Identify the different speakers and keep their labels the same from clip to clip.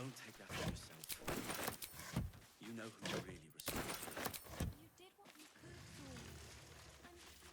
Speaker 1: Don't take that on yourself. You know who you're really responsible.
Speaker 2: You did what you could, Saul.
Speaker 1: Where do we go?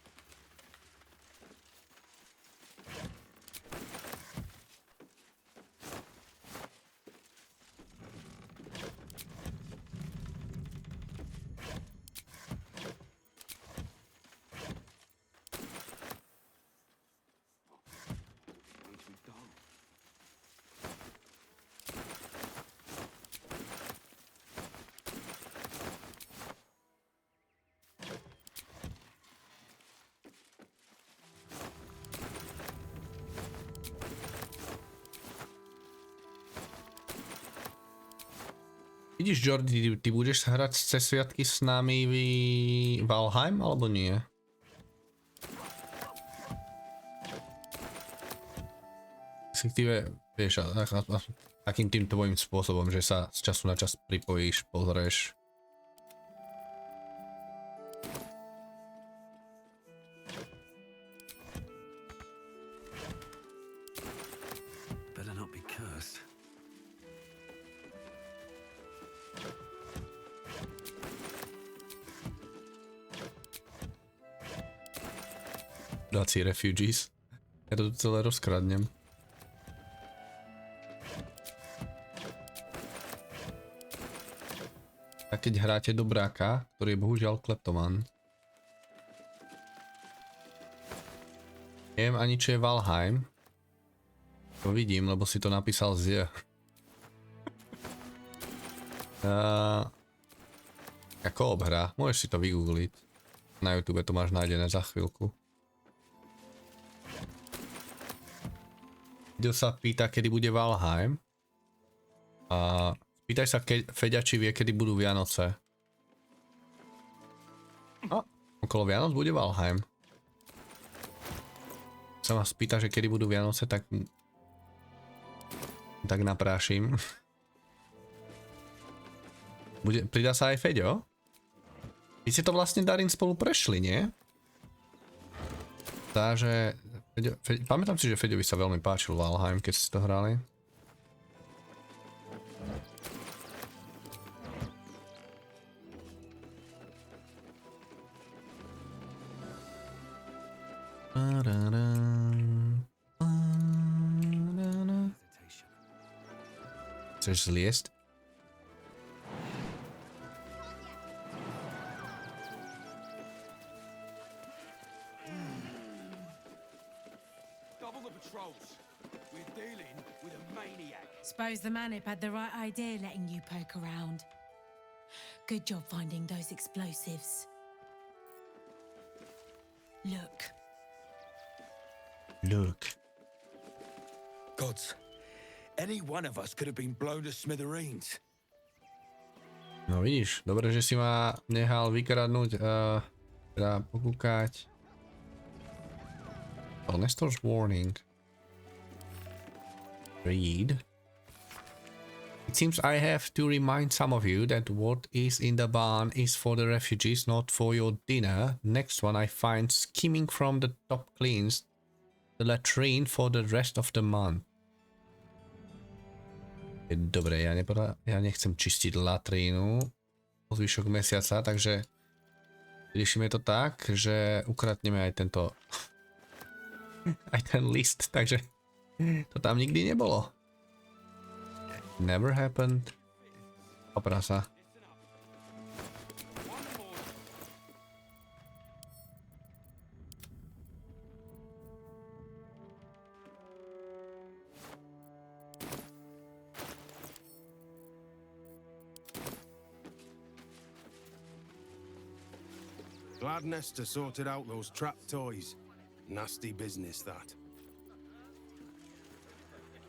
Speaker 3: Vidíš, Jordi, ty budeš hrať cez sviatky s nami Valheim, alebo nie? Respektíve, vieš, takým tým tvojím spôsobom, že sa z času na čas pripojíš, pozrieš.
Speaker 1: Better not be cursed.
Speaker 3: Dať si refugees. Ja to celé rozkradnem. A keď hráte dobráka, ktorý je bohužiaľ kleptoman. Neviem ani čo je Valheim. To vidím, lebo si to napísal z ako obhra, môžeš si to vygoogliť. Na YouTube to máš nájdené za chvíľku. Kto sa pýta, kedy bude Valheim. A pýtaj sa Feďa, či vie, kedy budú Vianoce. A okolo Vianoc bude Valheim. Sa ma spýta, že kedy budú Vianoce, tak naprášim. Pridá sa aj Feďo? Vy ste to vlastne, Darin, spolu prešli, nie? Takže pamätám si, že Feďovi sa veľmi páčil Valheim, keď ste to hrali. Chceš zliesť?
Speaker 1: Double the patrols. We're dealing with a maniac.
Speaker 4: Suppose the manip had the right idea letting you poke around. Good job finding those explosives. Look.
Speaker 3: Look.
Speaker 1: Gods, any one of us could have been blown to smithereens.
Speaker 3: No vidíš, dobre, že si ma nehal vykradnúť, teda pokúkať. Nestor's warning. Read. It seems I have to remind some of you that what is in the barn is for the refugees, not for your dinner. Next one I find skimming from the top cleans the latrine for the rest of the month. Dobre, ja nechcem čistiť latrínu po zvyšok mesiaca, takže riešime to tak, že ukradneme aj tento aj ten list, takže to tam nikdy nebolo. Never happened. Oprá sa.
Speaker 5: Glad Nesta sorted out those trap toys. Nasty business, that.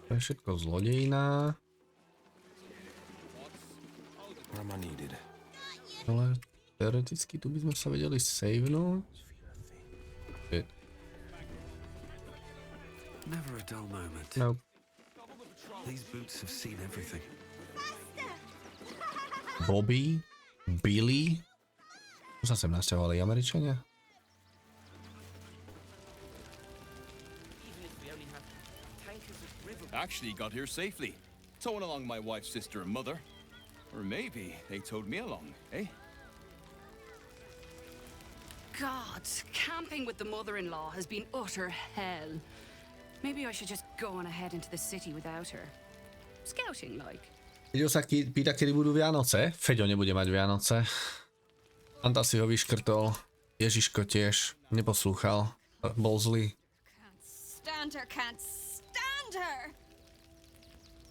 Speaker 3: To je všetko zlodejná.
Speaker 5: Grandma needed.
Speaker 3: Ale teoreticky tu by sme sa vedeli savenúť.
Speaker 1: Never a dull moment.
Speaker 3: No.
Speaker 1: These boots have seen everything.
Speaker 3: Bobby? Billy? Tu sa sem nasťahovali Američania?
Speaker 6: Actually got here safely.
Speaker 1: towing along my wife's sister and mother. Or maybe they towed me along, eh?
Speaker 6: God, camping with the mother-in-law has been utter hell. Maybe I should just go on ahead into the city without her. Scouting, like.
Speaker 3: Feďo sa pýta, kedy budú Vianoce. Feďo nebude mať Vianoce. Anta si ho vyškrtol. Ježiško tiež neposlúchal. Bol zlý.
Speaker 2: Can't stand her!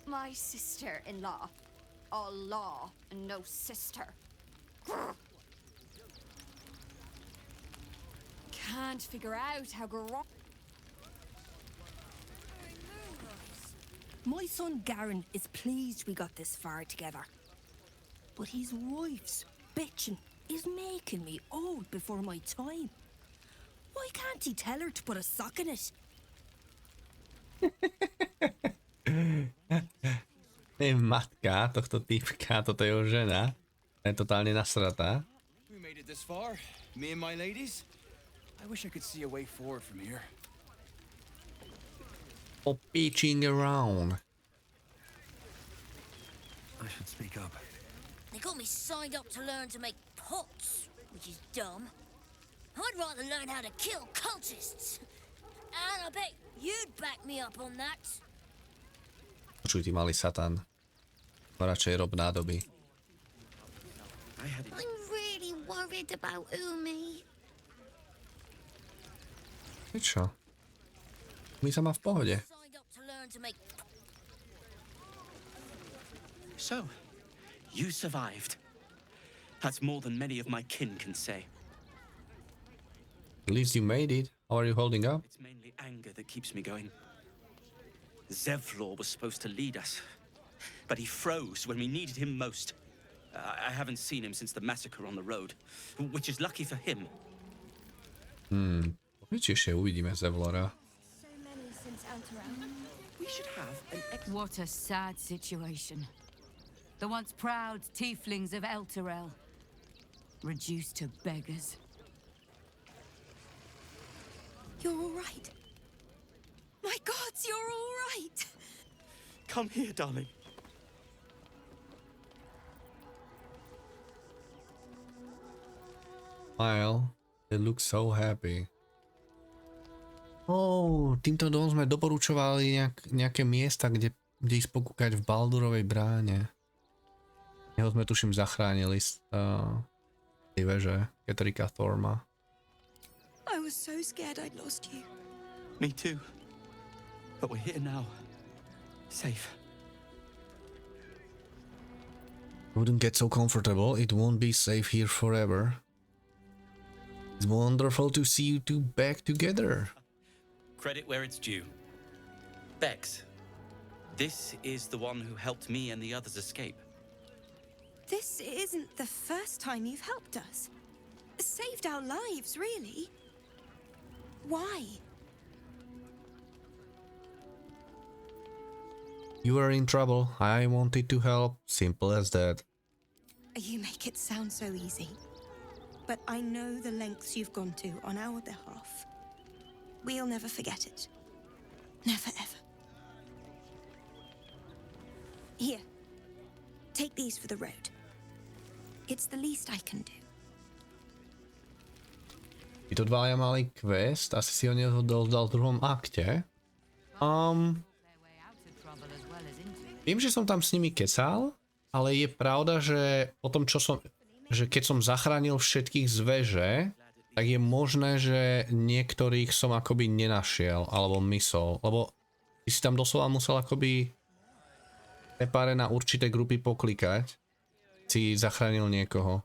Speaker 2: My sister-in-law. All law and no sister. Can't figure out how
Speaker 7: My son Garen is pleased we got this far together. But his wife's bitching is making me old before my time. Why can't he tell her to put a sock in it?
Speaker 3: Matka tohto typka, toto je jeho žena. Je totálne nasratá.
Speaker 1: We made it this far, me and my ladies. I wish I could see a way forward from here.
Speaker 3: Peaching around.
Speaker 1: I should speak up.
Speaker 8: They got me signed up to learn to make pots, which is dumb. I'd rather learn how to kill cultists. And I bet you'd back me up on that.
Speaker 3: Počuj, ty malý satan. Radšej rob nádoby.
Speaker 8: I'm really worried about Umi.
Speaker 3: Čo? My sa má v pohode.
Speaker 8: Signed up to learn to make
Speaker 9: So, you survived. That's more than many of my kin can say.
Speaker 3: At least you made it. How are you holding up?
Speaker 9: It's mainly anger that keeps me going. Zevlor was supposed to lead us, but he froze when we needed him most. I haven't seen him since the massacre on the road, which is lucky for him.
Speaker 3: Ešte uvidíme Zevlora.
Speaker 2: so many since Elturel.
Speaker 9: We should have an
Speaker 4: What a sad situation. The once proud tieflings of Elturel, reduced to beggars.
Speaker 7: You're all right. My gods, you're all right.
Speaker 9: Come here, darling.
Speaker 3: Smile. They look so happy. Týmto dom sme doporučovali nejaké miesta, kde ísť pokúkať v Baldurovej bráne. Jeho sme tuším zachránili z tej veže Ketrika Thorma.
Speaker 7: I was so scared I'd lost you.
Speaker 9: Me too. But we're here now. Safe.
Speaker 3: Wouldn't get so comfortable, it won't be safe here forever. It's wonderful to see you two back together.
Speaker 9: Credit where it's due. Bex, this is the one who helped me and the others escape.
Speaker 7: This isn't the first time you've helped us. Saved our lives, really. Why?
Speaker 3: You were in trouble. I wanted to help. Simple as that.
Speaker 7: You make it sound so easy. But I know the lengths you've gone to on our behalf. We'll never forget it. Never ever. Here. Take these for the road. It's the least I can do.
Speaker 3: Títo dvaja mali quest, asi si ho neodovzdal v druhom akte. Viem, že som tam s nimi kecal, ale je pravda, že po tom, že keď som zachránil všetkých z veže, tak je možné, že niektorých som akoby nenašiel, alebo mysol, lebo ty si tam doslova musel akoby prepáre na určité grupy poklikať, si zachránil niekoho.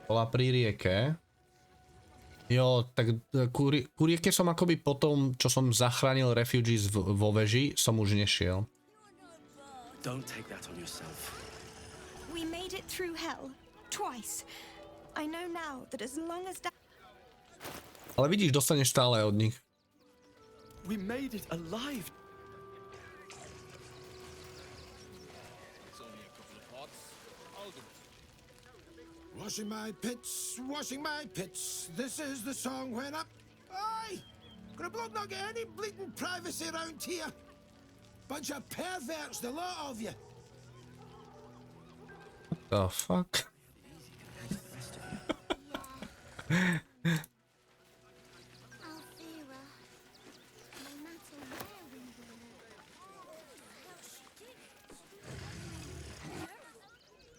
Speaker 3: Bola pri rieke. Jo, tak ku rieke som akoby potom, čo som zachránil refugees vo veži, som už nešiel.
Speaker 9: Don't take that on yourself.
Speaker 7: We made it through hell. Twice. I know now that as long as
Speaker 3: Ale vidíš, dostaneš stále od nich.
Speaker 9: We made it alive.
Speaker 1: It's only a couple of pots. I'll do it.
Speaker 5: Washing my pits, this is the song when up. Aye! Could a bloke not get any bleeding privacy around here? Bunch of perverts, the lot of you.
Speaker 3: What the fuck?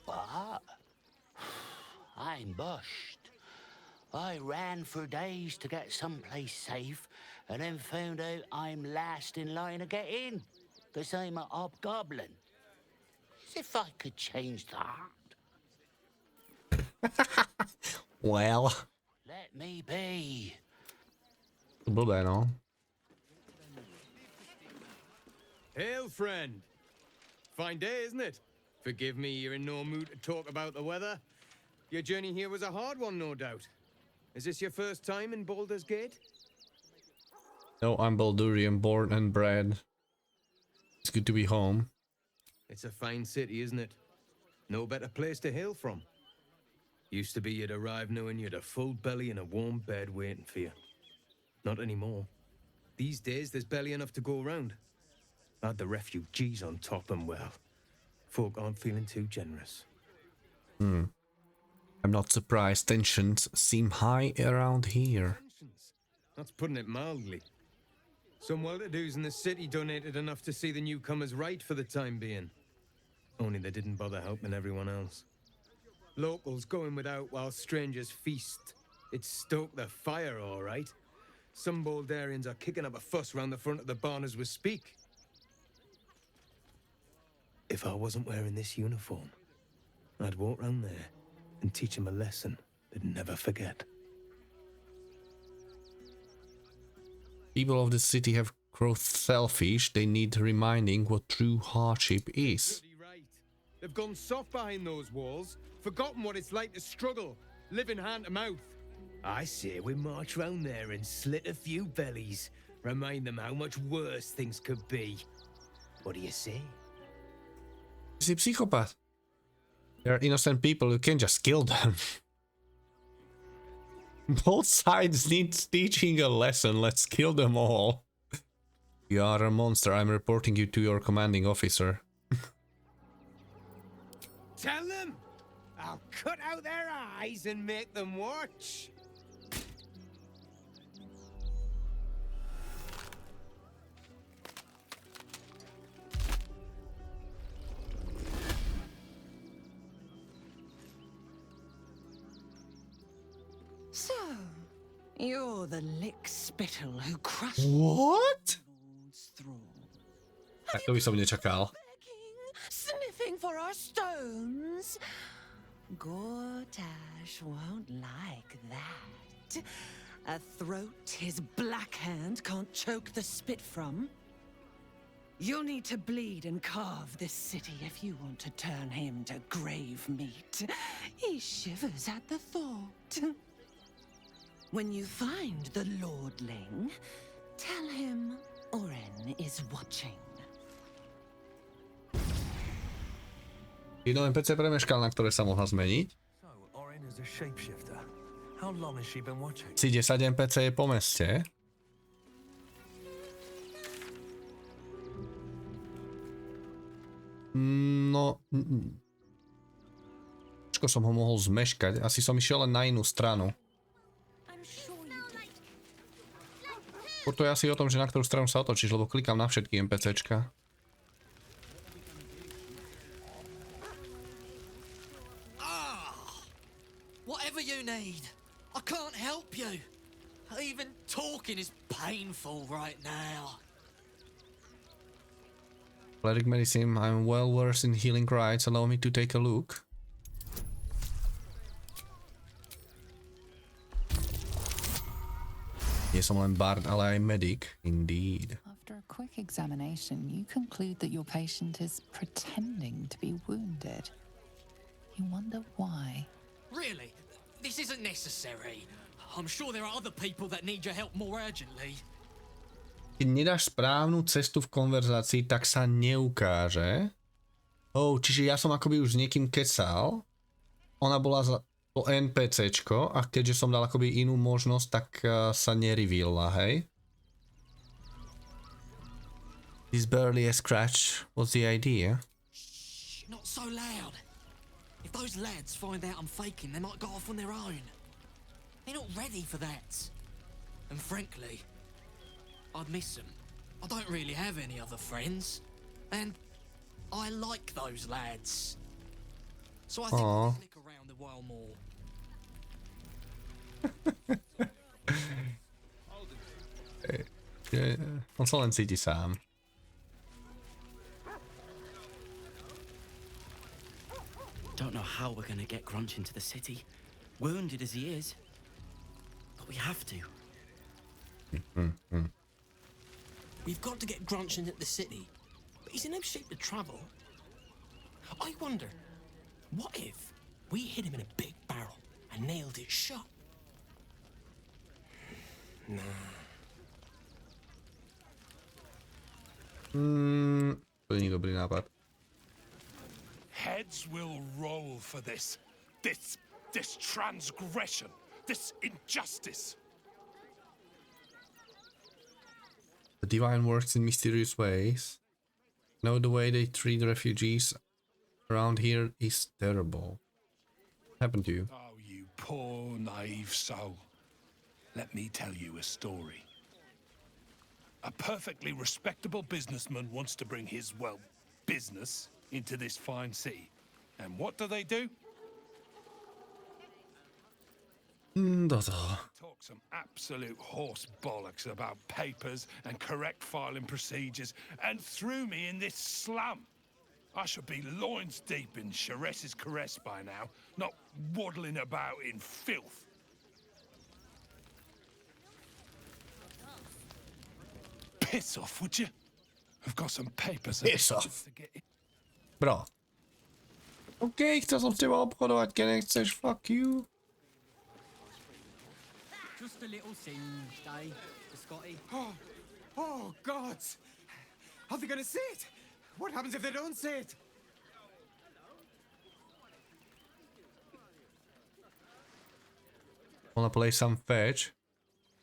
Speaker 10: What? I'm bushed. I ran for days to get someplace safe, and then found out I'm last in line to get in, because I'm a hobgoblin. As if I could change that.
Speaker 3: Well.
Speaker 10: Let me be.
Speaker 3: Blbé, no.
Speaker 5: Hail, friend. Fine day, isn't it? Forgive me, you're in no mood to talk about the weather. Your journey here was a hard one, no doubt. Is this your first time in Baldur's Gate?
Speaker 3: No, I'm Baldurian, born and bred. It's good to be home.
Speaker 5: It's a fine city, isn't it? No better place to hail from. Used to be you'd arrive knowing you'd a full belly and a warm bed waiting for you. Not anymore. These days, there's barely enough to go around. Add the refugees on top and, well, folk aren't feeling too generous.
Speaker 3: I'm not surprised tensions seem high around here.
Speaker 5: That's putting it mildly. Some well-to-dos in the city donated enough to see the newcomers right for the time being. Only they didn't bother helping everyone else. Locals going without while strangers feast. It stoked the fire, all right. Some Baldurians are kicking up a fuss round the front of the barn as we speak. If I wasn't wearing this uniform, I'd walk round there and teach them a lesson they'd never forget.
Speaker 3: People of the city have grown selfish. They need reminding what true hardship is.
Speaker 5: Right. They've gone soft behind those walls, forgotten what it's like to struggle, living hand to mouth. I say we march round there and slit a few bellies, remind them how much worse things could be. What do you say?
Speaker 3: He's a psychopath. They're innocent people, you can't just kill them. Both sides need teaching a lesson, let's kill them all. You are a monster, I'm reporting you to your commanding officer.
Speaker 5: Tell them! I'll cut out their eyes and make them watch.
Speaker 11: So, you're the lick-spittle who crushed
Speaker 3: What?
Speaker 11: Lord's thrall.
Speaker 3: Tak to by som nečakal.
Speaker 11: Sniffing for our stones. Gortash won't like that. A throat his black hand can't choke the spit from. You'll need to bleed and carve this city if you want to turn him to grave meat. He shivers at the thought. When you find the Lordling, tell him Oren is watching.
Speaker 3: Jedno NPC premeškal, na ktoré sa mohla zmeniť.
Speaker 1: So, Oren is a shapeshifter. How long has she been watching?
Speaker 3: Si 10 NPC je po meste. No... Čko som ho mohol zmeškať? Asi som išiel len na inú stranu. To je asi o tom, že na ktorú stranu sa otočíš, lebo klikám na všetky NPCčka.
Speaker 12: Whatever you need, I can't help you. Even talking is painful right now.
Speaker 3: Cleric medicine, I'm well versed in healing rites, allow me to take a look. Nie som len bard, ale aj medic. Indeed.
Speaker 13: After a quick examination, you conclude that your patient is pretending to be wounded. You wonder why.
Speaker 12: Really? This isn't necessary. I'm sure there are other people that need your help more urgently.
Speaker 3: Keď nedáš správnu cestu v konverzácii, tak sa neukáže. Čiže ja som akoby už s niekým kecal. Ona bola to NPCčko a keďže som dal akoby inú možnosť, tak sa nerevealila, hej? It's barely a scratch. What's the idea?
Speaker 12: Shh, not so loud. If those lads find out I'm faking, they might go off on their own. They're not ready for that. And frankly, I'd miss them. I don't really have any other friends. And I like those lads. So I think I'll stick around a while more.
Speaker 3: On sa len cíti sám.
Speaker 9: Don't know how we're gonna get Grunch into the city, wounded as he is. But we have to.
Speaker 14: We've got to get Grunch into the city, but he's in no shape to travel. I wonder, what if we hit him in a big barrel and nailed it shut? Nah.
Speaker 3: To není dobrý nápad.
Speaker 15: Heads will roll for this. This transgression. This injustice.
Speaker 3: The divine works in mysterious ways. No, the way they treat refugees around here is terrible. What happened to you?
Speaker 15: Oh, you poor, naive soul. Let me tell you a story. A perfectly respectable businessman wants to bring his, well, business into this fine city. And what do? Talk some absolute horse bollocks about papers and correct filing procedures and threw me in this slum. I should be loins deep in Chares's caress by now, not waddling about in filth. Piss off, would you? I've got some papers.
Speaker 3: Piss off. Bro. OK, chcel som s tebou obchodovať, keď nechceš, fuck you.
Speaker 16: Just a little singe, Dave, Scotty.
Speaker 17: Oh, God! Are they gonna see it? What happens if they don't see it?
Speaker 3: Wanna play some fetch?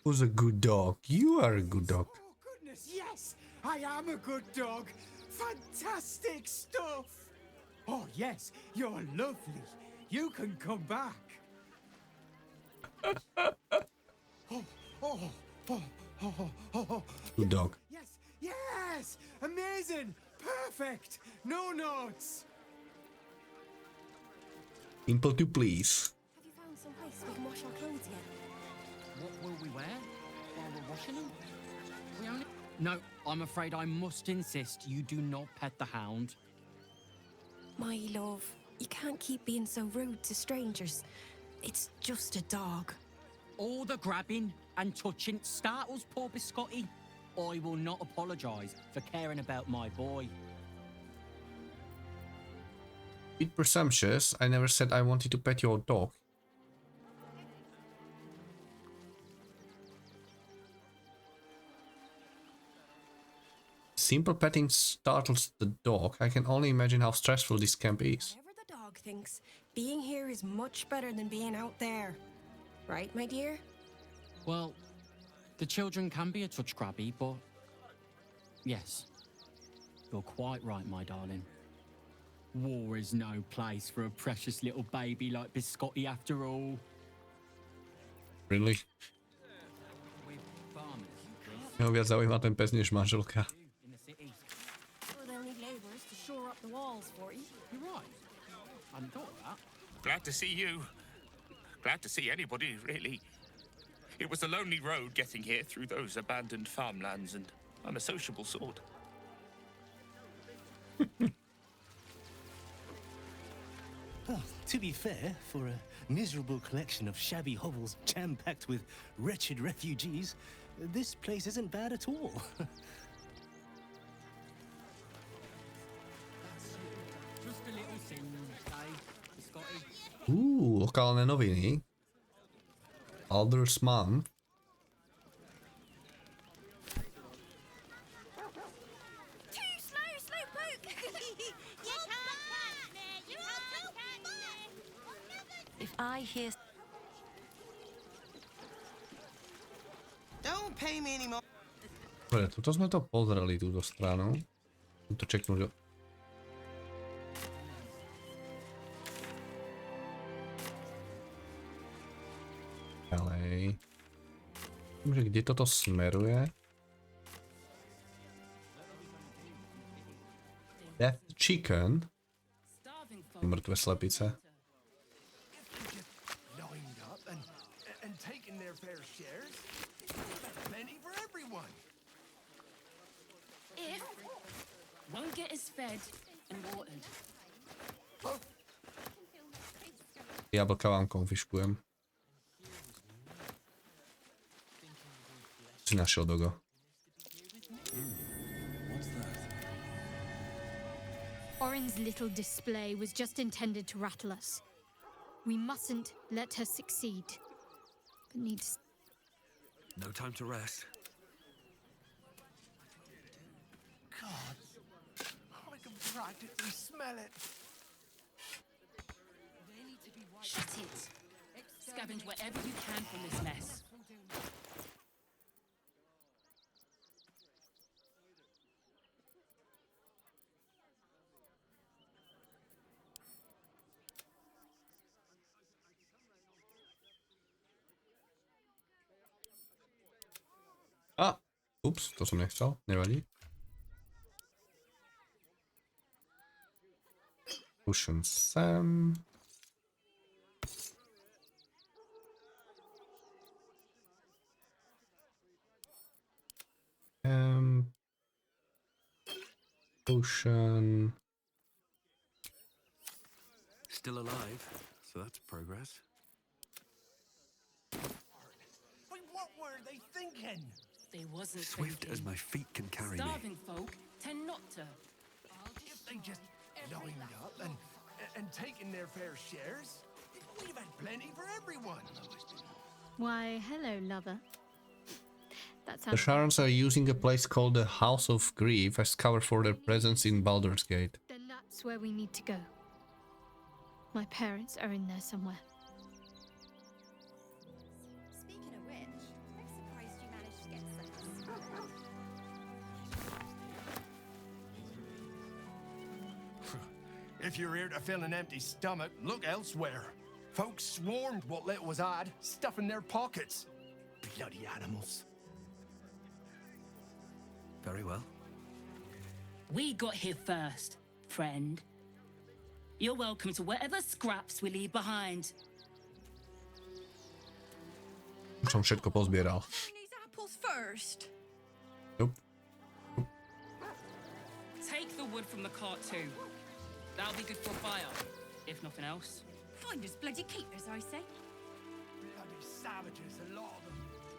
Speaker 3: Who's a good dog? You are a good dog.
Speaker 17: Oh, goodness, yes! I am a good dog! Fantastic stuff! Oh, yes, you're lovely. You can come back.
Speaker 3: Good dog.
Speaker 17: Yes! Amazing! Perfect! No notes!
Speaker 3: Simple to please.
Speaker 2: Have you found some place we can wash our clothes yet?
Speaker 16: What will we wear while we're washing them? We only... No, I'm afraid I must insist you do not pet the hound.
Speaker 7: My love, you can't keep being so rude to strangers. It's just a dog.
Speaker 16: All the grabbing and touching startles poor Biscotti. I will not apologise for caring about my boy.
Speaker 3: Bit presumptuous. I never said I wanted to pet your dog. Simple petting startles the dog. I can only imagine how stressful this camp is.
Speaker 7: Whatever the dog thinks, being here is much better than being out there. Right, my dear?
Speaker 16: Well, the children can be a touch grabby, but... Yes, you're quite right, my darling. War is no place for a precious little baby like Biscotti after all.
Speaker 3: Really? Mňa viac zaujíma ten pes než manželka.
Speaker 2: Or they'll need labourers to shore up the walls for you.
Speaker 16: You're right. I hadn't thought of that.
Speaker 15: Glad to see you. Glad to see anybody, really. It was a lonely road getting here through those abandoned farmlands, and I'm a sociable sort.
Speaker 14: Oh, to be fair, for a miserable collection of shabby hovels jam-packed with wretched refugees, this place isn't bad at all.
Speaker 16: Just a little singe, Dave, Biscotti.
Speaker 3: Lokálne noviny. Baldur's Month.
Speaker 2: Too slow, slowpoke! You can't catch me! You can't catch me!
Speaker 7: If I hear...
Speaker 17: Don't pay me anymore.
Speaker 3: Dobre, tuto sme to pozreli, túto stranu. to čeknúť. Ďalej. Viem, že kde toto smeruje? Death Chicken. Mŕtve slepice.
Speaker 2: Won't get us fed and watered.
Speaker 3: Jablka vám konfiškujem. Si našiel, Dogo.
Speaker 18: Orin's little display was just intended to rattle us. We mustn't let her succeed. But needs...
Speaker 1: No time to rest.
Speaker 17: God, I can practically smell it.
Speaker 2: Shut it. Scavenge whatever you can from this mess.
Speaker 3: Ups, to som nechcel, nevadí. Pušem sem. Potion.
Speaker 1: Still alive, so that's progress.
Speaker 17: Wait, what were they thinking?
Speaker 2: They wasn't
Speaker 1: Swift as my feet can carry me.
Speaker 2: Starving folk tend not to.
Speaker 17: If they just lined up and taken their fair shares, we'd have had plenty for everyone.
Speaker 18: Why, hello, lover. That
Speaker 3: The
Speaker 18: sounds...
Speaker 3: Sharons are using a place called the House of Grief as cover for their presence in Baldur's Gate.
Speaker 18: Then that's where we need to go. My parents are in there somewhere.
Speaker 19: Speaking of which, I'm surprised you managed to get sense.
Speaker 17: If you're here to fill an empty stomach, look elsewhere. Folks swarmed what little was odd, stuffing their pockets. Bloody animals.
Speaker 1: Very well.
Speaker 2: We got here first, friend. You're welcome to whatever scraps we leave behind.
Speaker 3: Som všetko pozbieral.
Speaker 19: These apples first.
Speaker 3: Nope.
Speaker 2: Take the wood from the cart too. That'll be good for a fire, if nothing else.
Speaker 19: Find us bloody keepers, I say.
Speaker 17: Bloody savages, a lot of them.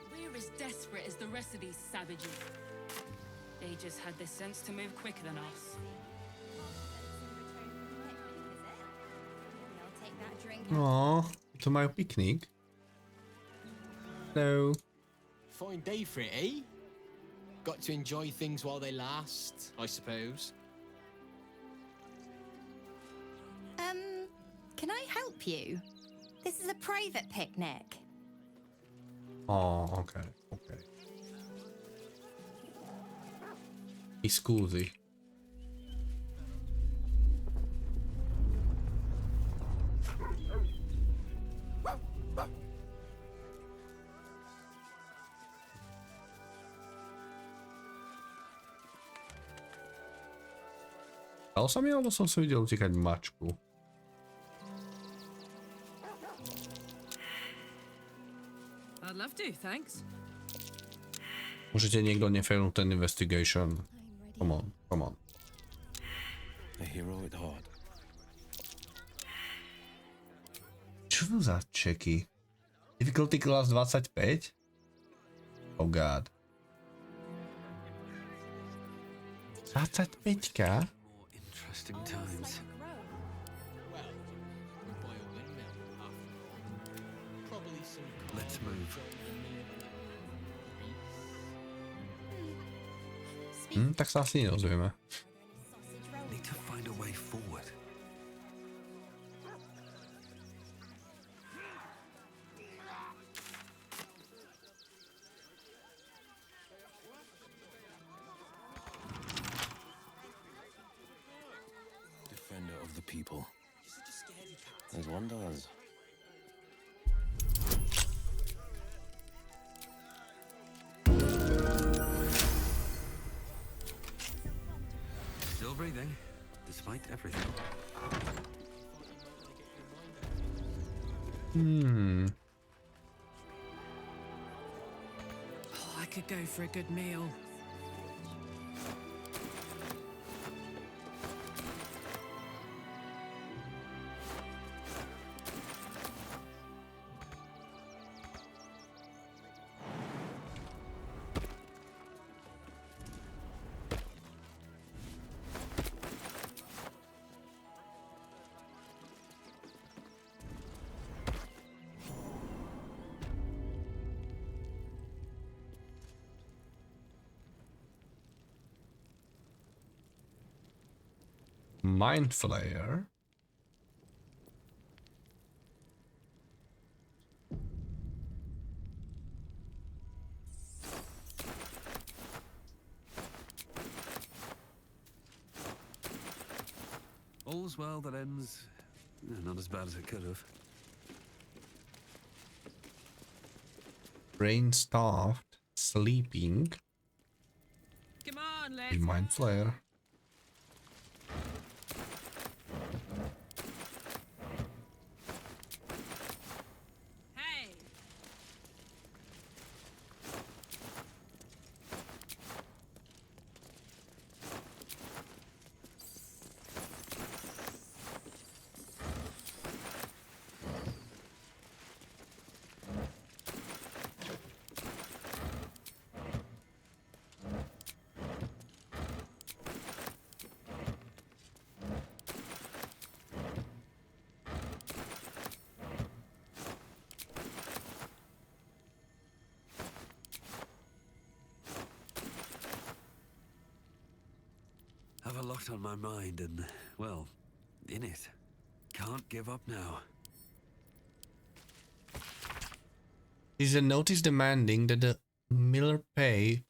Speaker 2: We're as desperate as the rest of these savages. They just had the sense to move quicker than us.
Speaker 3: Aww, to majú piknik. No.
Speaker 14: Fine day for it, eh? Got to enjoy things while they last, I suppose.
Speaker 19: Can I help you? This is a private picnic.
Speaker 3: Oh, okay, okay. Mi scusi. Stalo sa mi, alebo som si videl utekať mačku?
Speaker 11: I'd love to, thanks.
Speaker 3: Môžete niekto nefailnúť ten investigation. Come on, come on.
Speaker 1: A hero at heart.
Speaker 3: Čo to za čeky? Difficulty class 25? Oh god. 25-ka?
Speaker 1: Interesting times. Let's move.
Speaker 3: Tak sa asi nerozvieme.
Speaker 1: Need to find a way forward.
Speaker 20: people. There's one does.
Speaker 21: Still breathing, despite everything.
Speaker 11: Oh, I could go for a good meal.
Speaker 3: Mind Flayer.
Speaker 21: All's well that ends not as bad as it could have.
Speaker 3: Brain starved, sleeping.
Speaker 11: Come on, let's
Speaker 3: Mind Flayer.
Speaker 21: Have a lot on my mind and, well, in it. Can't give up now.
Speaker 3: Is a notice demanding that the miller pay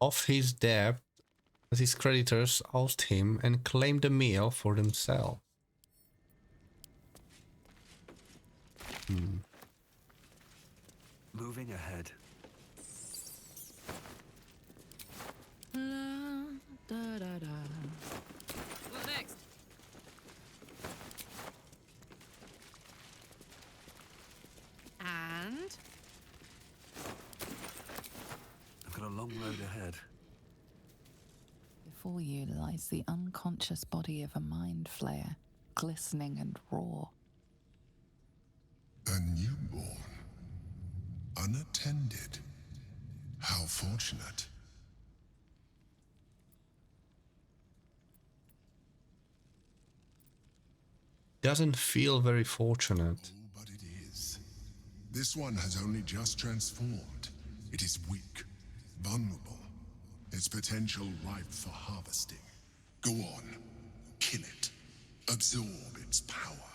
Speaker 3: off his debt as his creditors oust him and claim the meal for themselves.
Speaker 21: Moving ahead.
Speaker 11: What next? And?
Speaker 21: I've got a long road ahead.
Speaker 13: Before you lies the unconscious body of a mind flayer, glistening and raw.
Speaker 22: A newborn. Unattended. How fortunate.
Speaker 3: Doesn't feel very fortunate.
Speaker 22: But it is. This one has only just transformed. It is weak, vulnerable. Its potential ripe for harvesting. Go on. Kill it. Absorb its power.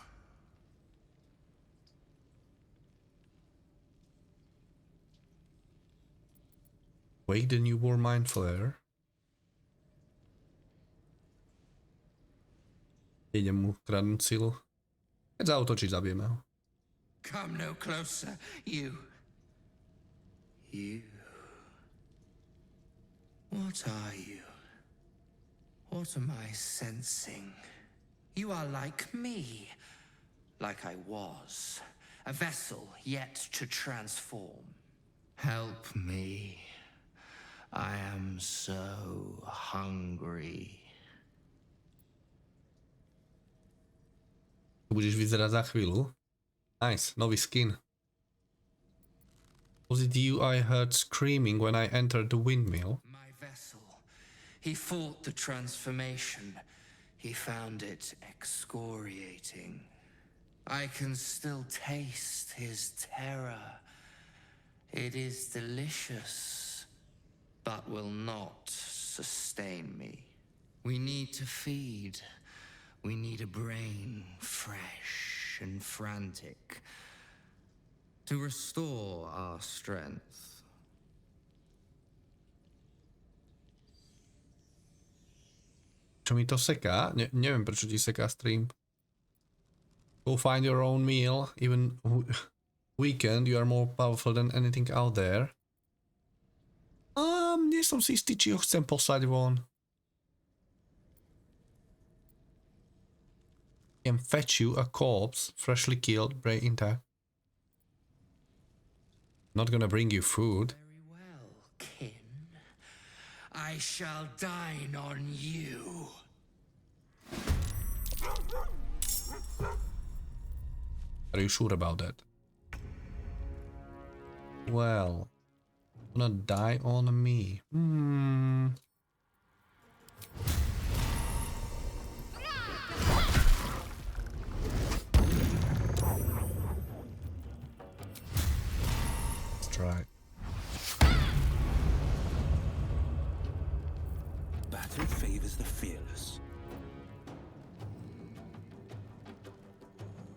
Speaker 3: Wake the newborn mind flayer. Idem mu kradnúť silu. Keď zautočí, zabijeme ho.
Speaker 23: Come no closer, you. You. What are you? What am I sensing? You are like me. Like I was. A vessel yet to transform. Help me. I am so hungry.
Speaker 3: Budeš vyzerať za chvíľu. Nice, nový skin. Was it you I heard screaming when I entered the windmill?
Speaker 23: My vessel. He fought the transformation. He found it excoriating. I can still taste his terror. It is delicious, but will not sustain me. We need to feed. We need a brain fresh and frantic to restore our strength.
Speaker 3: Čo mi to seká. Neviem, prečo ti seká stream. Go find your own meal. Even weekend, you are more powerful than anything out there. Nie som si istý, či ho chcem poslať von. Can fetch you a corpse, freshly killed, brain intact. Not gonna bring you food.
Speaker 23: Very well, kin. I shall dine on you.
Speaker 3: Are you sure about that? Well, gonna die on me. Let's try.
Speaker 1: Battle favors the fearless.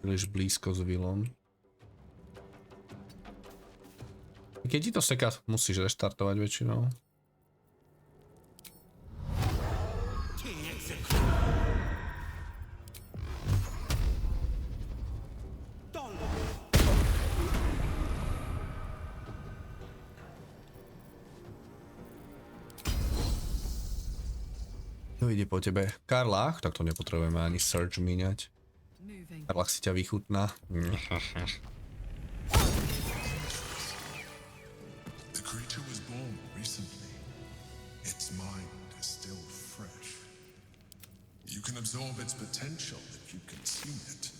Speaker 3: Príliš blízko s vilom. Keď ti to seká, musíš reštartovať väčšinou. Kto ide po tebe? Karlach? Tak to nepotrebujeme ani search míňať. Karlach si ťa vychutná.
Speaker 22: The creature was born recently. Its mind is still fresh. You can absorb its potential if you consume it.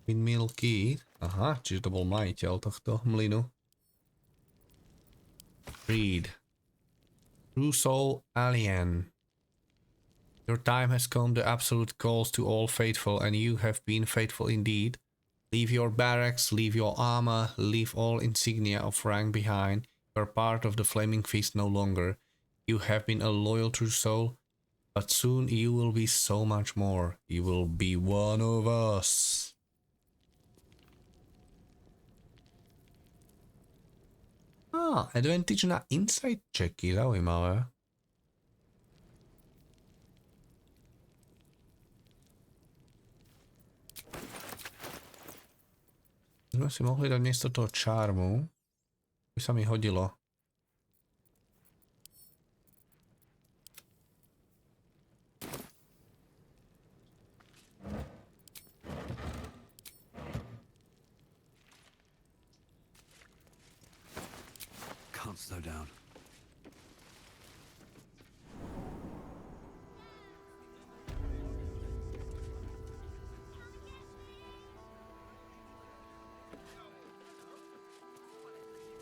Speaker 3: Windmill key. Aha, čiže to bol majiteľ tohto mlynu. Read. True soul alien. Your time has come, the absolute calls to all faithful, and you have been faithful indeed. Leave your barracks, leave your armor, leave all insignia of rank behind. You are part of the flaming feast no longer. You have been a loyal true soul, but soon you will be so much more. You will be one of us. Advantage na insight checky, zaujímavé. Sme si mohli dať miesto toho charmu. By sa mi hodilo.
Speaker 21: Can't slow down.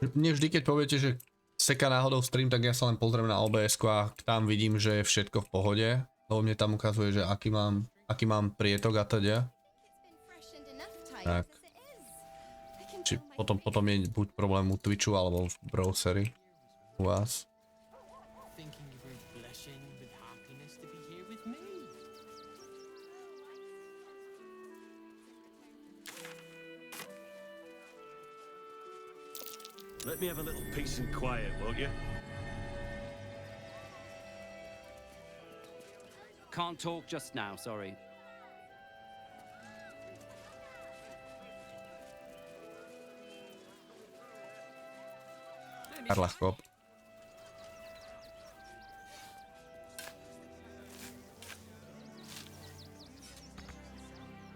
Speaker 3: Mne vždy, keď poviete, že seká náhodou stream, tak ja sa len pozriem na OBS-ku a tam vidím, že je všetko v pohode. Lebo mne tam ukazuje, že aký mám prietok a teda. Tak. Či potom je buď problém u Twitchu alebo v browseri u vás.
Speaker 21: Let me have a little peace and quiet, won't you?
Speaker 4: Can't talk just now, sorry.
Speaker 3: Karlach kop.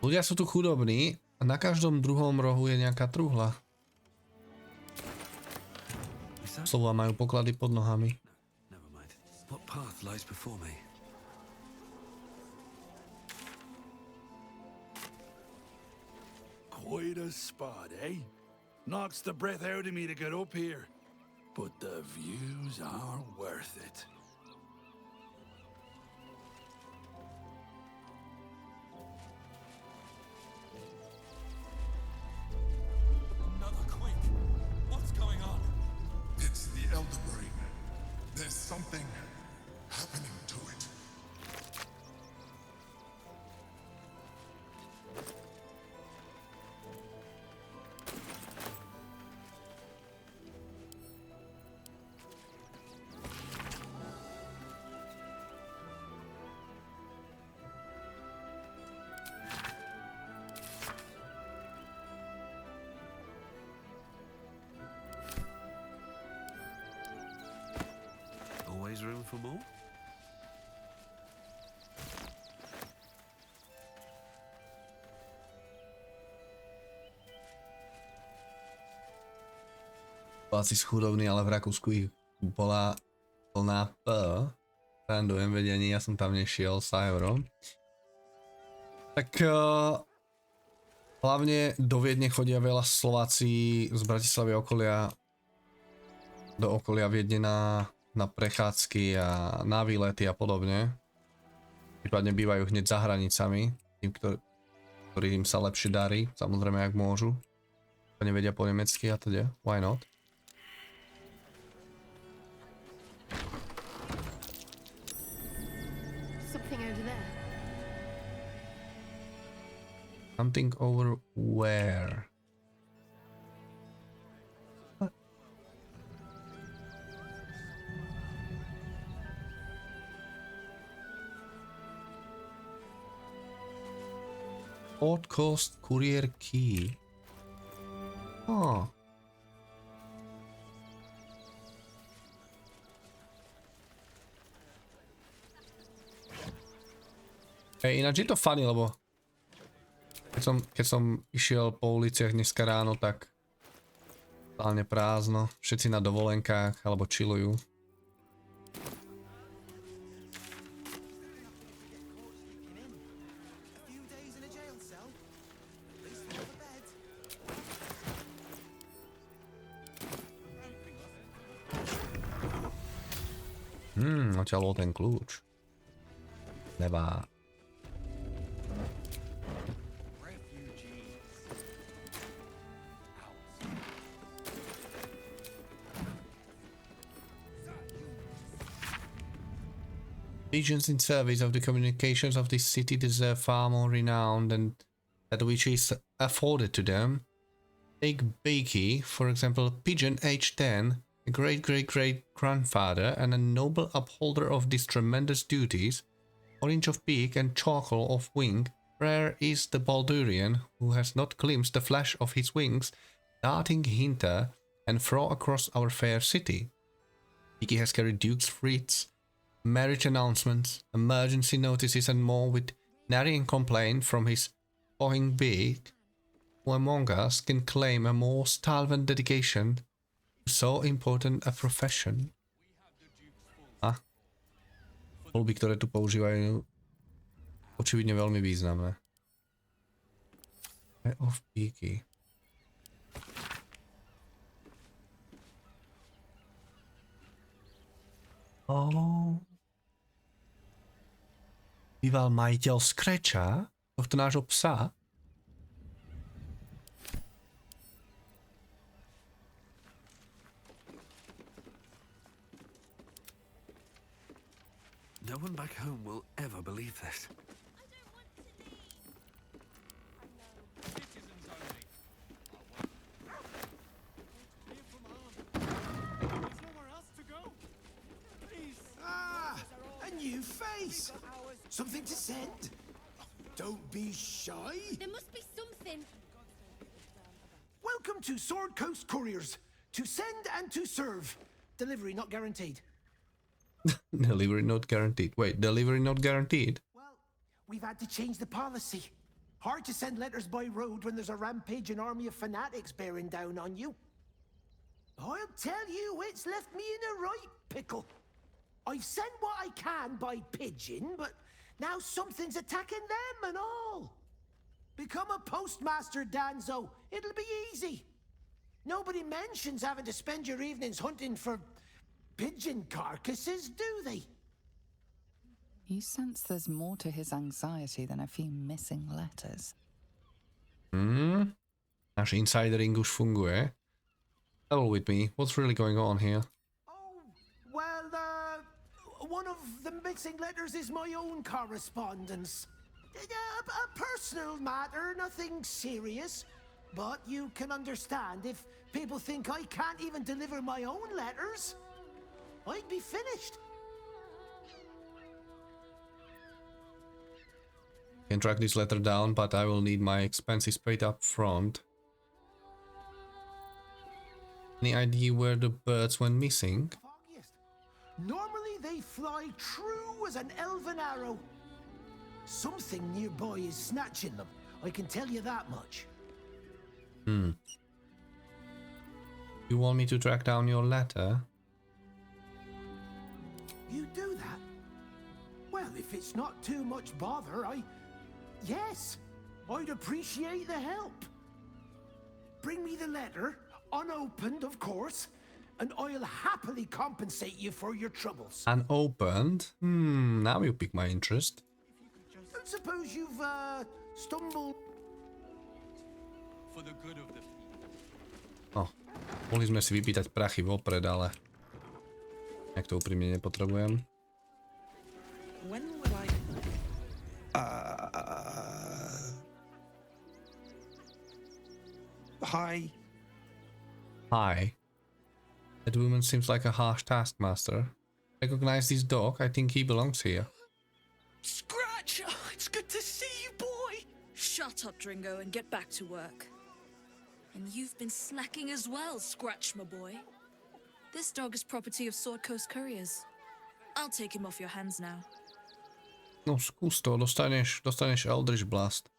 Speaker 3: Ľudia sú tu chudobní a na každom druhom rohu je nejaká truhla. Slova majú poklady pod nohami.
Speaker 21: Never mind. What path lies before me?
Speaker 15: Quite a spot, eh? Knocks the breath out of me to get up here. But the views are worth it.
Speaker 1: Another quick. What's going on?
Speaker 22: It's the Elder Brain. There's something happening to it.
Speaker 21: for more?
Speaker 3: Poláci chudobní, ale v Rakúsku ich bola plná P. Randujem vedení, ja som tam nešiel sa eurom. Tak hlavne do Viedne chodia veľa Slováci z Bratislavy okolia do okolia Viedne na prechádzky a na výlety a podobne. Prípadne bývajú hneď za hranicami, tým, ktorým sa lepšie darí, samozrejme ak môžu. Nevedia po nemecky a teda, why not?
Speaker 18: Something over there.
Speaker 3: Something over where? What? Port Coast Courier Key. Oh. Ináč je to funny, lebo keď som išiel po uliciach dneska ráno, tak totálne prázdno, všetci na dovolenkách alebo chillujú. Odtiaľ ten kľúč. Nevá. Agents in service of the communications of this city deserve far more renown than that which is afforded to them. Take Bakey, for example, Pigeon age 10, a great-great-great-grandfather and a noble upholder of these tremendous duties, orange of beak and charcoal of wing. Rare is the Baldurian who has not glimpsed the flash of his wings, darting hither and fro across our fair city. Beaky has carried dukes' wreaths, marriage announcements, emergency notices and more with nary and complaint from his pawing beak. Who among us can claim a more stalwart dedication to so important a profession? A holuby, ktoré tu používajú, očividne veľmi významné. Of Beaky. Oh. Býval majiteľ Scratcha, tohto nášho psa.
Speaker 21: No one back home will ever believe this.
Speaker 17: A new face! Something to send? Don't be shy.
Speaker 19: There must be something.
Speaker 17: Welcome to Sword Coast Couriers. To send and to serve. Delivery not guaranteed.
Speaker 3: Delivery not guaranteed. Wait, delivery not guaranteed?
Speaker 17: We've had to change the policy. Hard to send letters by road when there's a rampaging army of fanatics bearing down on you. I'll tell you, it's left me in a right pickle. I've sent what I can by pigeon, but now something's attacking them and all. Become a postmaster, Danzo. It'll be easy. Nobody mentions having to spend your evenings hunting for pigeon carcasses, do they?
Speaker 13: You sense there's more to his anxiety than a few missing letters.
Speaker 3: Náš insidering už funguje. Level with me. What's really going on here?
Speaker 17: Well, one of the missing letters is my own correspondence. A personal matter, nothing serious. But you can understand if people think I can't even deliver my own letters, I'd be finished.
Speaker 3: Can track this letter down, but I will need my expenses paid up front. Any idea where the birds went missing?
Speaker 17: Normally they fly true as an elven arrow. Something nearby is snatching them. I can tell you that much.
Speaker 3: You want me to track down your letter?
Speaker 17: You do that? Well, if it's not too much bother, yes, I'd appreciate the help. Bring me the letter, unopened, of course, and I'll happily compensate you for your troubles.
Speaker 3: Unopened? Now you pique my interest.
Speaker 17: Don't suppose you've, stumbled...
Speaker 9: For the good of the...
Speaker 3: No, mohli sme si vypýtať prachy vopred, ale... Jak to úprimne nepotrebujem.
Speaker 9: When will I... Hi.
Speaker 3: Hi. That woman seems like a harsh taskmaster. Recognize this dog? I think he belongs here.
Speaker 6: Scratch! Oh, it's good to see you, boy! Shut up, Dringo, and get back to work. And you've been slacking as well, Scratch, my boy. This dog is property of Sword Coast Couriers. I'll take him off your hands now.
Speaker 3: No, skús to, dostaneš Eldritch Blast.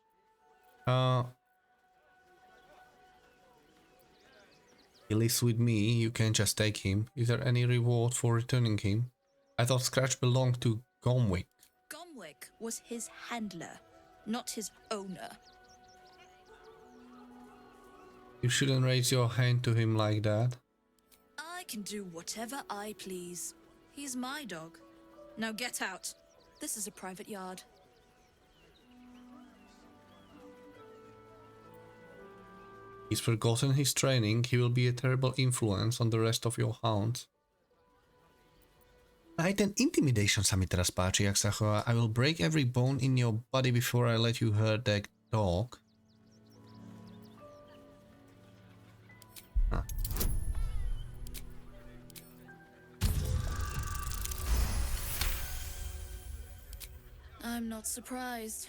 Speaker 3: He lives with me, you can just take him. Is there any reward for returning him? I thought Scratch belonged to Gomwick.
Speaker 6: Gomwick was his handler, not his owner.
Speaker 3: You shouldn't raise your hand to him like that.
Speaker 6: I can do whatever I please. He's my dog. Now get out. This is a private yard.
Speaker 3: He's forgotten his training. He will be a terrible influence on the rest of your hounds. Aj ten intimidation sa mi teraz páči, jak sa chová. I will break every bone in your body before I let you hurt that dog.
Speaker 6: I'm not surprised.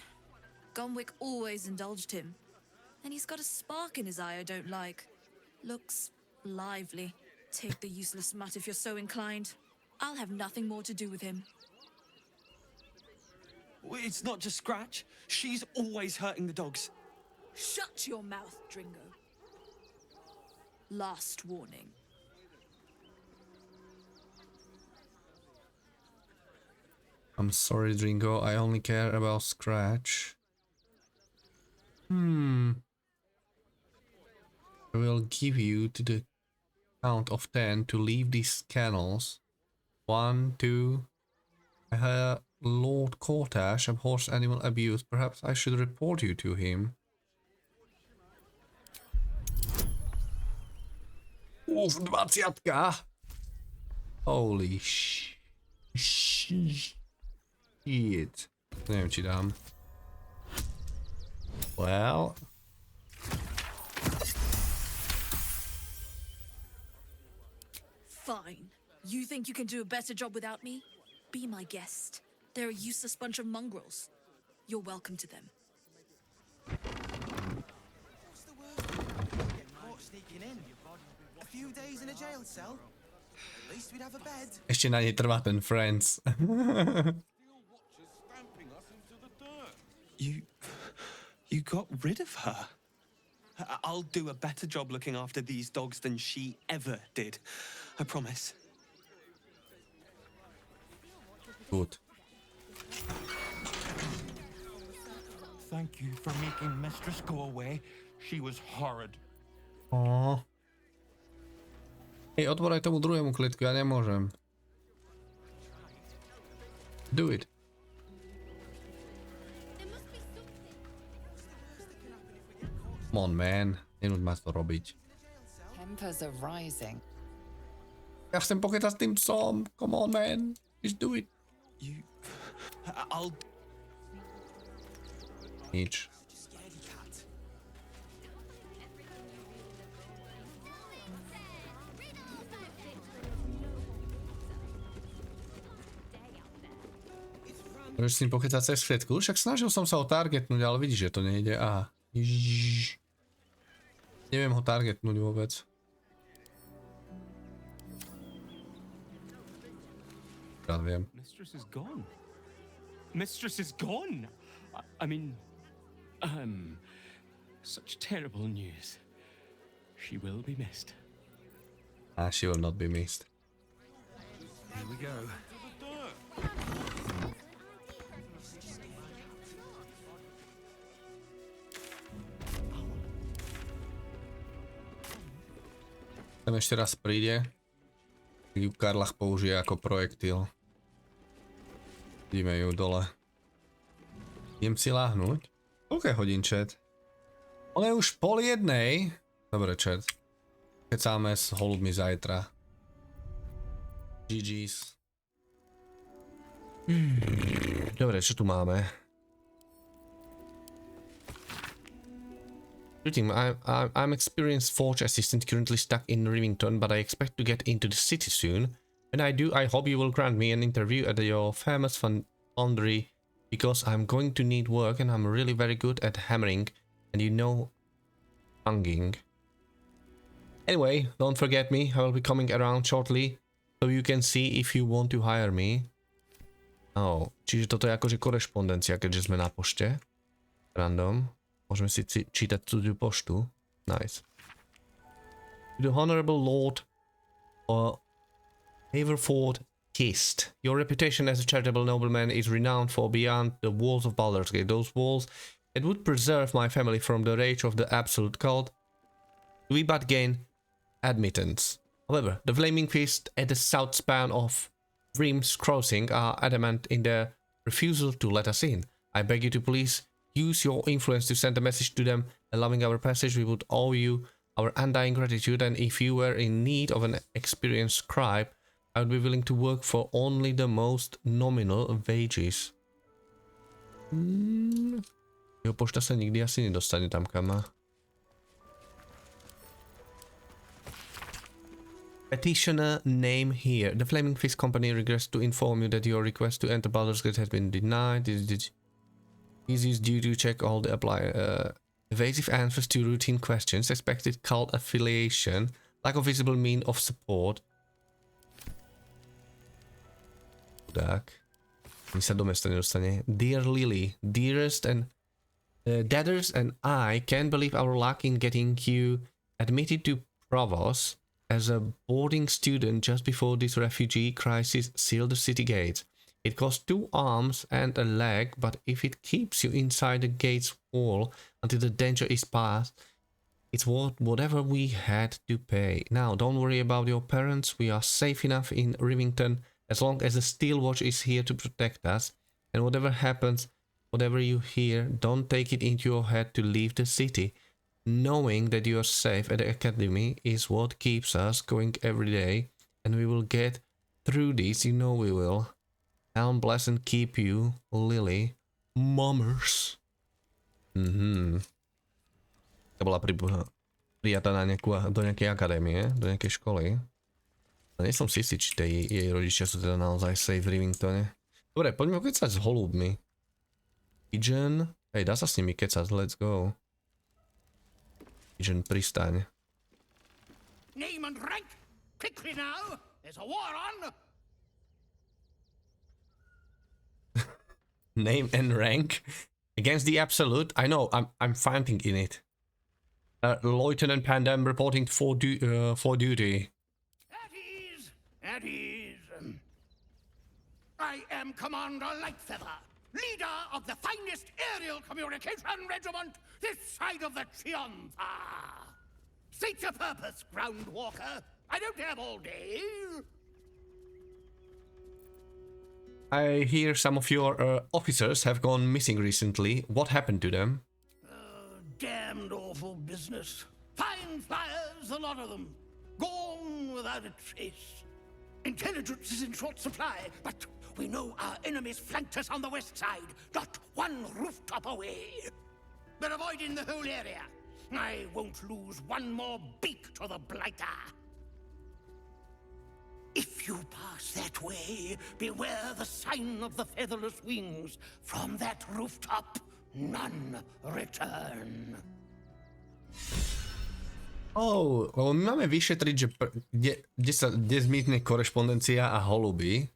Speaker 6: Gomwick always indulged him. And he's got a spark in his eye I don't like. Looks lively. Take the useless mutt if you're so inclined. I'll have nothing more to do with him.
Speaker 9: It's not just Scratch. She's always hurting the dogs.
Speaker 6: Shut your mouth, Dringo. Last warning.
Speaker 3: I'm sorry, Dringo. I only care about Scratch. I will give you to the count of 10 to leave these kennels. 1, 2. I heard Lord Cortash abhors animal abuse. Perhaps I should report you to him. Uf, 20. Holy shit. Neviem, či dám. Well.
Speaker 6: Fine. You think you can do a better job without me? Be my guest. They're a useless bunch of mongrels. You're welcome to them.
Speaker 8: What's the word? Get caught sneaking in. A few days in a jail cell. At least we'd have a bed.
Speaker 3: Ešte na nej trvá ten Friends.
Speaker 9: You got rid of her. I'll do a better job looking after these dogs than she ever did. I promise.
Speaker 3: Good.
Speaker 10: Thank you for making Mistress go away. She was horrid.
Speaker 3: Aww. Hej, otvoraj tomu druhému klitku, ja nemôžem. Do it. Come on, man. Nenúď ma to robiť.
Speaker 13: Tempers are rising.
Speaker 3: Ja chcem pokecať s tým psom. Come on, man. Just do it.
Speaker 9: I'll...
Speaker 3: Nič. Môžeš s ním pokecať cez klietku. Však snažil som sa ho targetnúť, ale vidíš, že to nejde. Aha. Ježiš. Neviem ho targetnúť vôbec. Ja viem.
Speaker 14: Mistress is gone. Mistress is gone. I mean, such terrible news. She will be missed.
Speaker 3: She will not be missed.
Speaker 21: Here we go.
Speaker 3: Tam ešte raz príde. Ju Karlach použije ako projektil. Vidíme ju dole. Idem si láhnuť. Koľko je hodín, chat? Ono je už 12:30. Dobre, chat. Kecáme s holubmi zajtra. GG's. Dobre, čo tu máme? I'm experienced forge assistant currently stuck in Rivington, but I expect to get into the city soon. When I do, I hope you will grant me an interview at your famous foundry, because I'm going to need work and I'm really very good at hammering and hanging. Anyway, don't forget me, I will be coming around shortly, so you can see if you want to hire me. Oh, čiže toto je akože korešpondencia, keďže sme na pošte. Random. Môžeme si čítať cudziu poštu. Nice. To the Honorable Lord Haverford Kist. Your reputation as a charitable nobleman is renowned for beyond the walls of Baldur's Gate. Those walls that would preserve my family from the rage of the absolute cult. We but gain admittance. However, the Flaming Fist at the south span of Dream's Crossing are adamant in their refusal to let us in. I beg you to please use your influence to send a message to them, allowing our passage. We would owe you our undying gratitude, and if you were in need of an experienced scribe, I would be willing to work for only the most nominal wages. Jo, pošta sa nikdy asi nedostane tam, kam má. Petitioner name here. The Flaming Fist Company regrets to inform you that your request to enter Baldur's Gate has been denied. This is due to check all the evasive answers to routine questions, expected cult affiliation, lack of visible mean of support. Tak. Ani sa do mesta nedostane. Dear Lily, dearest and Dadders and I can't believe our luck in getting you admitted to Provost as a boarding student just before this refugee crisis sealed the city gates. It costs 2 arms and a leg, but if it keeps you inside the gate's wall until the danger is past, it's worth whatever we had to pay. Now, don't worry about your parents. We are safe enough in Rivington as long as the Steel Watch is here to protect us. And whatever happens, whatever you hear, don't take it into your head to leave the city. Knowing that you are safe at the academy is what keeps us going every day, and we will get through this, you know we will. Helm bless and keep you, Lily. Mummers. To bola prijatá na do nejakej akadémie, do nejakej školy. A nie som si istý, či jej rodičia sú teda naozaj safe v Rivingtone. Dobre, poďme kecať s holubmi. Pigeon. Hej, dá sa s nimi kecať, let's go. Pigeon, pristaň.
Speaker 5: Name and rank, quickly now. There's a war on.
Speaker 3: Name and rank against the absolute. I know. I'm fighting in it. Lieutenant Pandem reporting for duty.
Speaker 5: At ease. I am Commander Lightfeather, leader of the finest aerial communication regiment this side of the Triumpha. State your purpose, Groundwalker. I don't have all day.
Speaker 3: I hear some of your officers have gone missing recently. What happened to them?
Speaker 5: Damned awful business. Fine flyers, a lot of them. Gone without a trace. Intelligence is in short supply, but we know our enemies flanked us on the west side, not one rooftop away. They're avoiding the whole area. I won't lose one more beak to the blighter. If you pass that way, beware the sign of the featherless wings. From that rooftop, none return.
Speaker 3: My máme vyšetriť, že kde zmizne korešpondencia a holuby.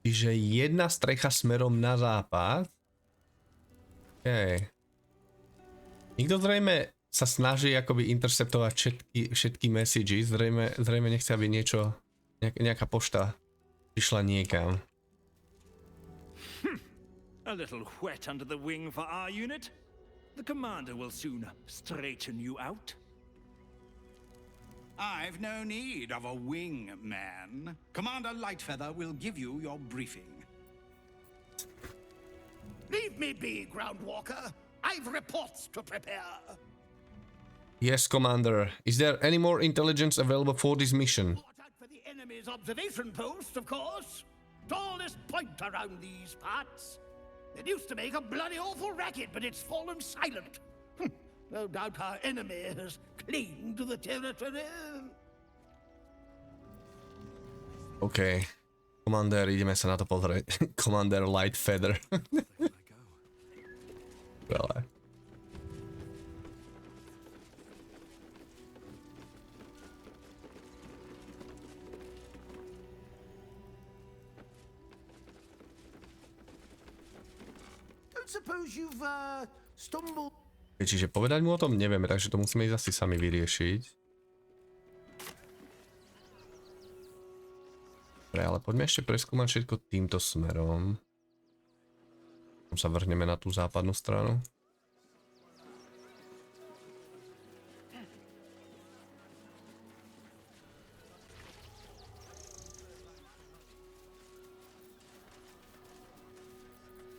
Speaker 3: Čiže jedna strecha smerom na západ. OK. Nikto zrejme sa snaží akoby interceptovať všetky messages. Zrejme nechce, aby niečo, nejaká pošta prišla niekam.
Speaker 7: A little wet under the wing for our unit. The commander will soon straighten you out.
Speaker 5: I've no need of a wing man. Commander Lightfeather will give you your briefing. Leave me be, Groundwalker. I've reports to prepare.
Speaker 3: Yes, Commander. Is there any more intelligence available for this mission?
Speaker 5: For the enemy's observation post, of course. Tallest point around these parts. It used to make a bloody awful racket, but it's fallen silent. No doubt our enemy has claimed the territory.
Speaker 3: OK. Commander, ideme sa na to pozrieť. Commander Lightfeather. Veľa.
Speaker 17: Suppose you've stumbled.
Speaker 3: Čiže povedať mu o tom nevieme, takže to musíme ísť asi sami vyriešiť. Dobre, ale poďme ešte preskúmať všetko týmto smerom. Potom sa vrhneme na tú západnú stranu.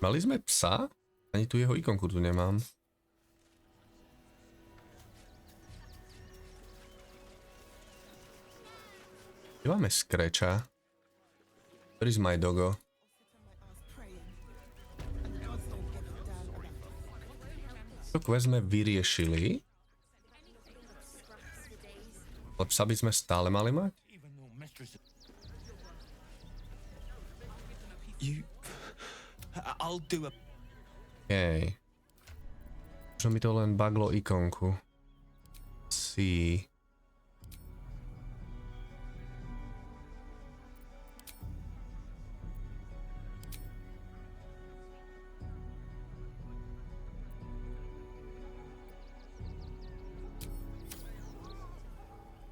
Speaker 3: Mali sme psa? Ani tu jeho ikonku tu nemám. Kde máme Scratcha? Where is my doggo? To quest sme vyriešili. Psa by sme stále mali mať? Okej. Možno mi to len buglo ikonku. Si.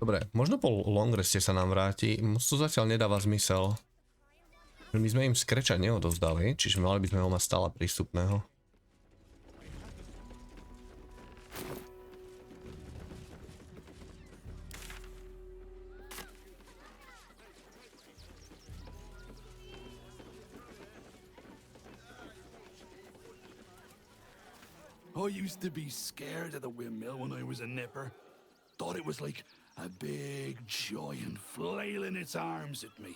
Speaker 3: Dobre, možno po long reste sa nám vráti. To zatiaľ nedáva zmysel. My sme im Scratcha neodovzdali, čiže mali by sme ho mať stále prístupného.
Speaker 15: I used to be scared of the windmill when I was a nipper. Thought it was like a big giant flailing its arms at me.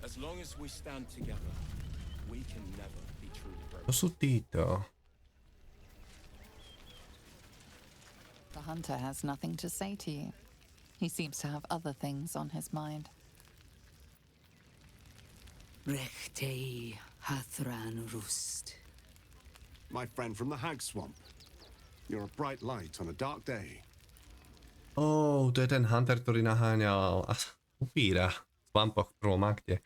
Speaker 12: As long as we stand together, we can never be truly broken.
Speaker 3: To sú títo.
Speaker 13: The hunter has nothing to say to you. He seems to have other things on his mind.
Speaker 16: Vráťte hathran rust.
Speaker 24: My friend from the Hag Swamp. You're a bright light on a dark day.
Speaker 3: Oh, to je ten hunter, ktorý naháňal upíra v svampoch v prvom akte.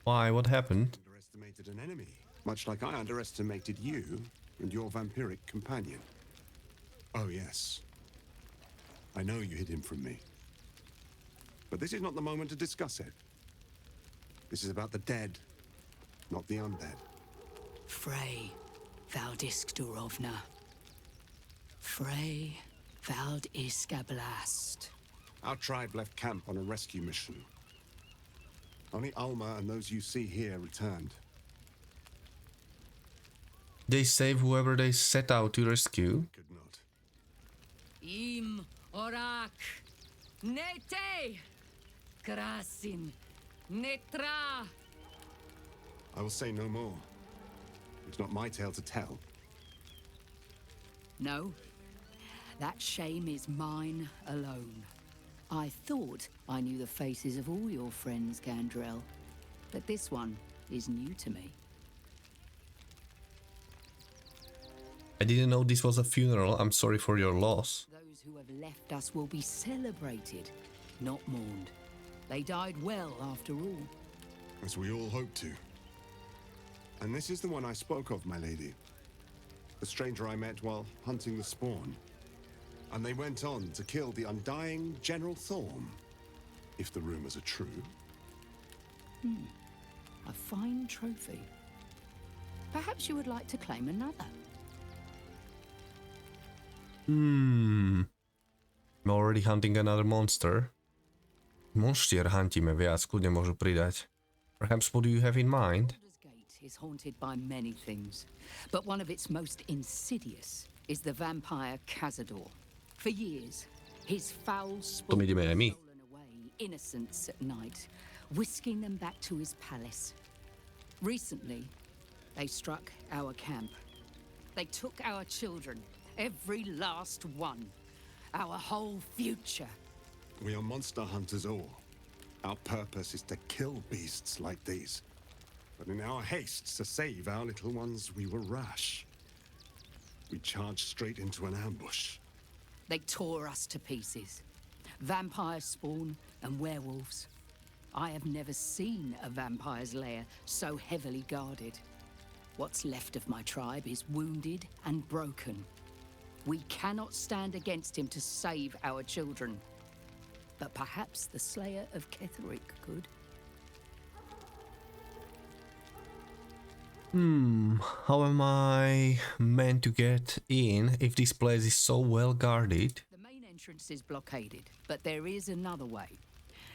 Speaker 3: Why, what happened?
Speaker 24: Underestimated an enemy, much like I underestimated you and your vampiric companion. Oh yes. I know you hid him from me. But this is not the moment to discuss it. This is about the dead, not the undead.
Speaker 16: Frey, vald iskdurovna. Frey, vald iskablast.
Speaker 24: Our tribe left camp on a rescue mission. Only Alma and those you see here returned.
Speaker 3: They save whoever they set out to rescue.
Speaker 24: Could not.
Speaker 11: Im orak. Nete. Krasin. Netra.
Speaker 24: I will say no more. It's not my tale to tell.
Speaker 16: No. That shame is mine alone. I thought I knew the faces of all your friends, Gandrel, but this one is new to me.
Speaker 3: I didn't know this was a funeral. I'm sorry for your loss.
Speaker 16: Those who have left us will be celebrated, not mourned. They died well, after all.
Speaker 24: As we all hope to. And this is the one I spoke of, my lady. The stranger I met while hunting the spawn. And they went on to kill the undying General Thorm, if the rumors are true.
Speaker 16: A fine trophy. Perhaps you would like to claim another.
Speaker 3: I'm already hunting another monster. Monštier huntíme viac, kľudne môžu pridať. Perhaps what do you have in mind?
Speaker 16: Baldur's Gate is haunted by many things, but one of its most insidious is the vampire Cazador. For years, his foul spawn has stolen away innocents at night, whisking them back to his palace. Recently, they struck our camp. They took our children, every last one, our whole future.
Speaker 24: We are monster hunters all. Our purpose is to kill beasts like these. But in our haste to save our little ones, we were rash. We charged straight into an ambush.
Speaker 16: They tore us to pieces. Vampire spawn and werewolves. I have never seen a vampire's lair so heavily guarded. What's left of my tribe is wounded and broken. We cannot stand against him to save our children. But perhaps the Slayer of Ketheric could.
Speaker 3: How am I meant to get in if this place is so well guarded?
Speaker 16: The main entrance is blockaded, but there is another way.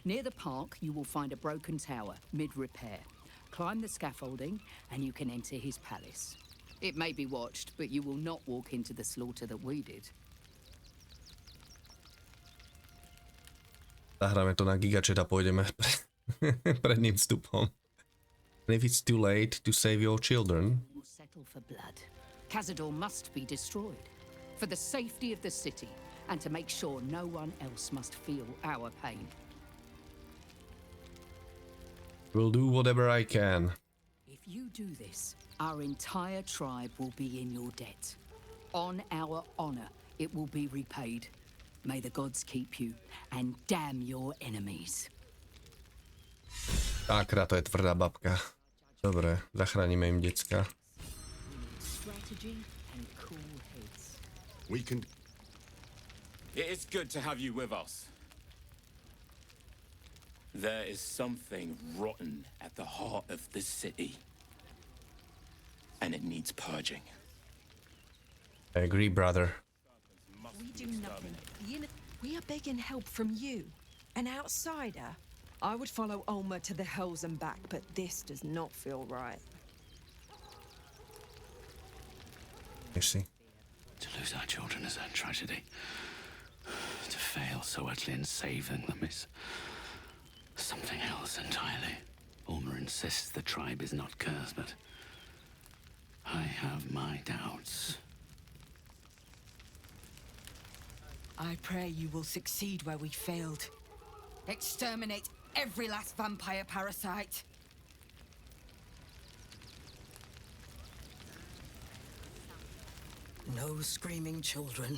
Speaker 16: Near the park, you will find a broken tower, mid-repair. Climb the scaffolding, and you can enter his palace. It may be watched, but you will not walk into the slaughter that we did.
Speaker 3: Zahráme to na Gigachat a pôjdeme pred ním vstupom. And if it's too late to save your children...
Speaker 16: Settle for blood. Cazador must be destroyed. For the safety of the city, and to make sure no one else must feel our pain.
Speaker 3: Will do whatever I can.
Speaker 16: If you do this, our entire tribe will be in your debt. On our honor, it will be repaid. May the gods keep you, and damn your enemies.
Speaker 3: Akra, to je tvrdá babka. Dobre, zachránime im decka.
Speaker 16: Strategy and cool heads.
Speaker 24: We can...
Speaker 12: It is good to have you with us. There is something rotten at the heart of this city. And it needs purging.
Speaker 3: I agree, brother.
Speaker 2: We do nothing. We are begging help from you, an outsider. I would follow Ulmer to the hells and back, but this does not feel right.
Speaker 3: You see.
Speaker 21: To lose our children is a tragedy. To fail so utterly in saving them is something else entirely. Ulmer insists the tribe is not cursed, but I have my doubts.
Speaker 2: I pray you will succeed where we failed. Exterminate every last vampire parasite.
Speaker 5: No screaming children.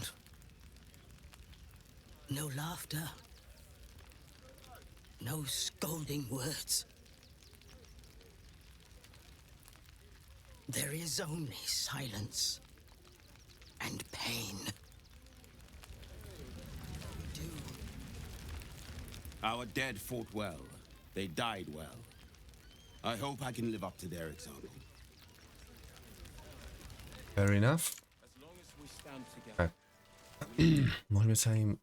Speaker 5: No laughter. No scolding words. There is only silence and pain.
Speaker 4: Our dead fought well. They died well. I hope I can live up to their example.
Speaker 3: Fair enough.
Speaker 12: As long as we stand together.
Speaker 3: Môžeme sa im